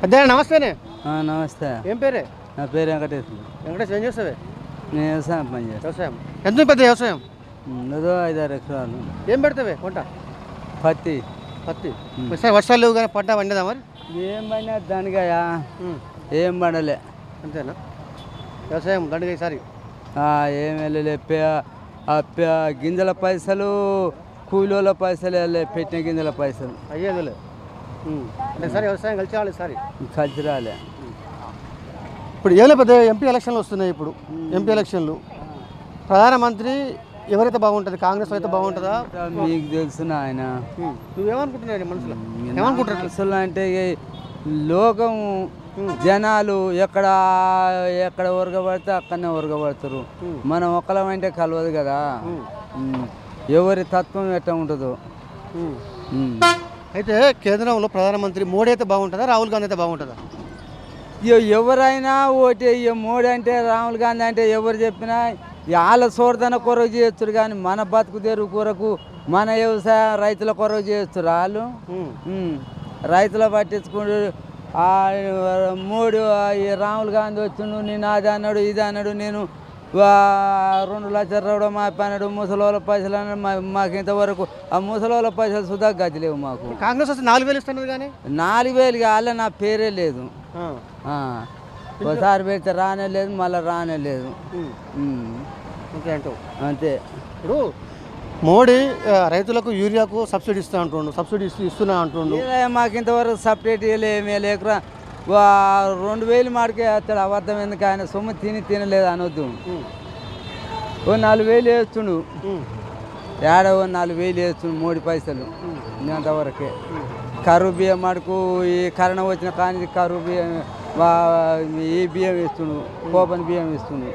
పెద్ద నమస్తేనే. నమస్తే. ఏం పేరే? నా పేరు వెంకటేశ్వర. వెంకటేశ్వర ఏం చేస్తావే? నేను వ్యవసాయం పని చేస్తాను. వ్యవసాయం ఎంత పెద్ద వ్యవసాయం? ఏదో 5-6 ఎకరాలు. ఏం పెడతావే పంట? పత్తి. పత్తి. సార్ వర్షాలు లేవు కానీ పంట పండేదా మరి? ఏం పడినా దండగాయా ఏం పండలే. అంతేనా? వ్యవసాయం దండగా ఈసారి ఏం వెళ్ళలే. గింజల పైసలు కూలీల పైసలు వెళ్ళే, పెట్టిన గింజల పైసలు అయ్యేదిలే. అంటే సార్ వ్యవసాయం కలిసి రావాలి ఈసారి. కలిసి రాలే. ఇప్పుడు ఏం పెద్ద ఎంపీ ఎలక్షన్లు వస్తున్నాయి. ఇప్పుడు ఎంపీ ఎలక్షన్లు ప్రధానమంత్రి ఎవరైతే బాగుంటుంది? కాంగ్రెస్ అయితే బాగుంటుందా? మీకు తెలుసు ఆయన. నువ్వేమనుకుంటున్నావు మనసులో? ఏమనుకుంటున్నారు మనసులో అంటే లోకం జనాలు ఎక్కడ ఉరగబడితే అక్కడనే ఉరగబడతారు. మనం ఒకళ్ళమంటే కలవదు కదా. ఎవరి తత్వం ఎట్లా ఉంటుందో. అయితే కేంద్రంలో ప్రధానమంత్రి మోడీ అయితే బాగుంటుందా, రాహుల్ గాంధీ అయితే బాగుంటుందా? ఎవరైనా ఓటే. మోడీ అంటే రాహుల్ గాంధీ అంటే ఎవరు చెప్పినా వాళ్ళ సోర్ధన కొరకు చేయొచ్చు కానీ మన బతుకు తెరువు కొరకు మన వ్యవసాయ రైతుల కొరకు చేయొచ్చు. వాళ్ళు రైతుల పట్టించుకుంటూ మోడీ రాహుల్ గాంధీ వచ్చిండు, నేను అది అన్నాడు ఇది అన్నాడు, నేను 2 లక్షలు రావడం మా పన్నాడు, ముసలోళ్ళ పైసలు అన్నాడు. మాకు ఇంతవరకు ఆ ముసలోళ్ళ పైసలు సుధా గతి లేవు మాకు. కాంగ్రెస్ వస్తే 4,000 ఇస్తున్నది కానీ 4,000 కాలే. నా పేరే లేదు. ఒకసారి పెడితే రానే లేదు, మళ్ళీ రానే లేదు. అంతే అంటావు? అంతే. ఇప్పుడు మోడీ రైతులకు యూరియాకు సబ్సిడీ ఇస్తా అంటుండు, సబ్సిడీ ఇస్తున్నా అంటుండు. మాకు ఇంతవరకు సపరేట్ ఏమీ లేకురా. 2,000 మాడికే వేస్తాడు. అబద్ధం ఎందుకు? ఆయన సొమ్ము తినలేదు అనొద్దు. 4,000 వేస్తుండు. ఏడో 4,000 వేస్తుండు మోడీ పైసలు. అంతవరకే. కరువు బియ్యం మటుకు ఈ కరోనా వచ్చిన కానీ కరువు బియ్యం ఈ బియ్యం ఇస్తుండు, కోపన్ బియ్యం ఇస్తుండు.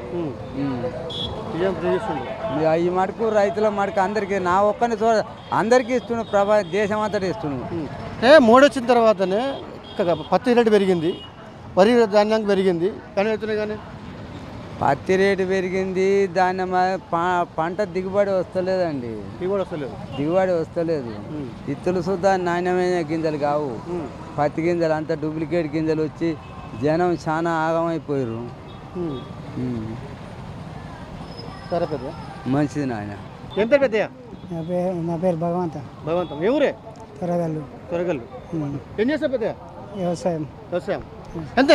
ఈ మటుకు రైతుల మటుకు అందరికీ నా ఒక్కని అందరికీ ఇస్తుండు. దేశం అంతటా ఇస్తుండు. మోడీ వచ్చిన తర్వాతనే పత్తి రేటు పెరిగింది, వరి ధాన్యానికి పెరిగింది. కానీ అవుతున్నాయి కానీ పత్తి రేటు పెరిగింది, ధాన్యం పంట దిగుబడి వస్తలేదండి. దిగుబడి వస్తలేదు. ఇత్తులు సుద్ధా నాణ్యమైన గింజలు కావు. పత్తి గింజలు అంతా డూప్లికేట్ గింజలు వచ్చి జనం చాలా ఆగమైపోయారు. సరే పెద్ద మంచిది నాయన. ఏం పేరు పెద్దయ్య? నా పేరు భగవంతం. ఏ ఊరే? త్వరగల్లు. ఏం చేస్తావు పెద్దయ్య? వ్యవసాయం.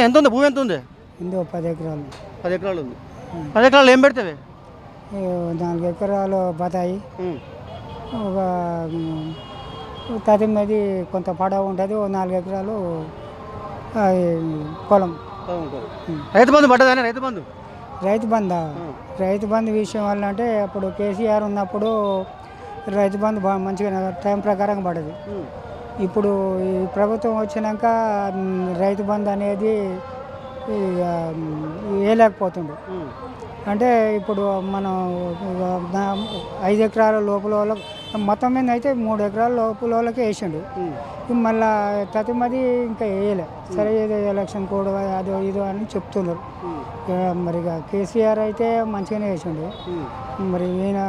ఎంత ఉంది భూమి? ఎంత ఉంది? 10 ఎకరాలు. 10 ఎకరాలు ఉంది. 10 ఎకరాలు ఏం పెడతావే? 4 ఎకరాలు బతాయి, ఒక తదిమది కొంత పడవ ఉంటుంది, 4 ఎకరాలు పొలం. రైతు బంధు పడ్డదా? రైతు బంధు విషయం వల్ల అంటే అప్పుడు కేసీఆర్ ఉన్నప్పుడు రైతు బంధు మంచిగా టైం ప్రకారం పడదు. ఇప్పుడు ఈ ప్రభుత్వం వచ్చినాక రైతు బంధు అనేది వేయలేకపోతుండు. అంటే ఇప్పుడు మనం 5 ఎకరాల లోపల వాళ్ళకి మొత్తం మీద అయితే 3 ఎకరాల లోపల వాళ్ళకే వేసిండు. మళ్ళీ తతిమది ఇంకా వేయలే. సరే ఏదో ఎలక్షన్ కోడ్ అదో ఇదో అని చెప్తున్నారు. మరి కేసీఆర్ అయితే మంచిగానే వేసిండు. మరి ఈయన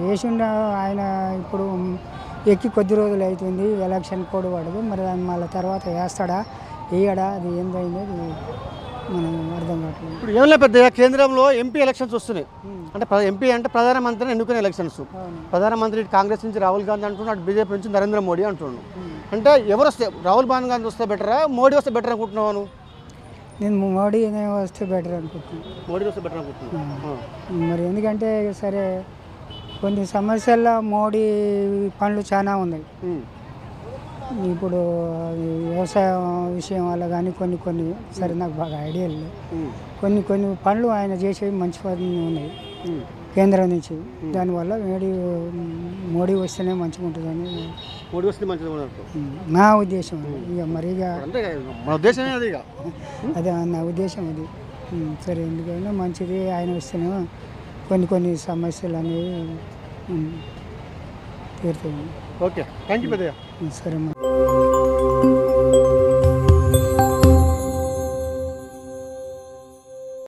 వేసిండు. ఆయన ఇప్పుడు ఎక్కి కొద్ది రోజులు అవుతుంది, ఎలక్షన్ కోడ్ పడదు. మరి దాన్ని మళ్ళీ తర్వాత వేస్తాడా వేయడా అది ఏందైంది మనం అర్థం కావట్లేదు. ఇప్పుడు ఏం లేదు పెద్ద కేంద్రంలో ఎంపీ ఎలక్షన్స్ వస్తున్నాయి. అంటే ఎంపీ అంటే ప్రధానమంత్రిని ఎన్నుకునే ఎలక్షన్స్. ప్రధానమంత్రి కాంగ్రెస్ నుంచి రాహుల్ గాంధీ అంటున్నాడు, అటు బీజేపీ నుంచి నరేంద్ర మోడీ అంటున్నాడు. అంటే ఎవరు వస్తే రాహుల్ గాంధీ వస్తే బెటరా, మోడీ వస్తే బెటర్ అనుకుంటున్నాను? నేను మోడీ వస్తే బెటర్ అనుకుంటున్నాను. మోడీ వస్తే బెటర్ అనుకుంటున్నాను. మరి ఎందుకంటే సరే కొన్ని సమస్యల్లో మోడీ పనులు చాలా ఉన్నాయి. ఇప్పుడు వ్యవసాయ విషయం వల్ల కానీ కొన్ని సరే నాకు బాగా ఐడియా లేదు. కొన్ని పనులు ఆయన చేసేవి మంచి పనులు ఉన్నాయి కేంద్రం నుంచి. దానివల్ల మోడీ వస్తేనే మంచిగా ఉంటుందని నా ఉద్దేశం. ఇక మరి అదే నా ఉద్దేశం అది. సరే ఎందుకైనా మంచిది ఆయన వస్తేనే కొన్ని సమస్యలు అనేవి తీరుతాయి. ఓకే, థ్యాంక్ యూ పెద్దయ్య. సరే.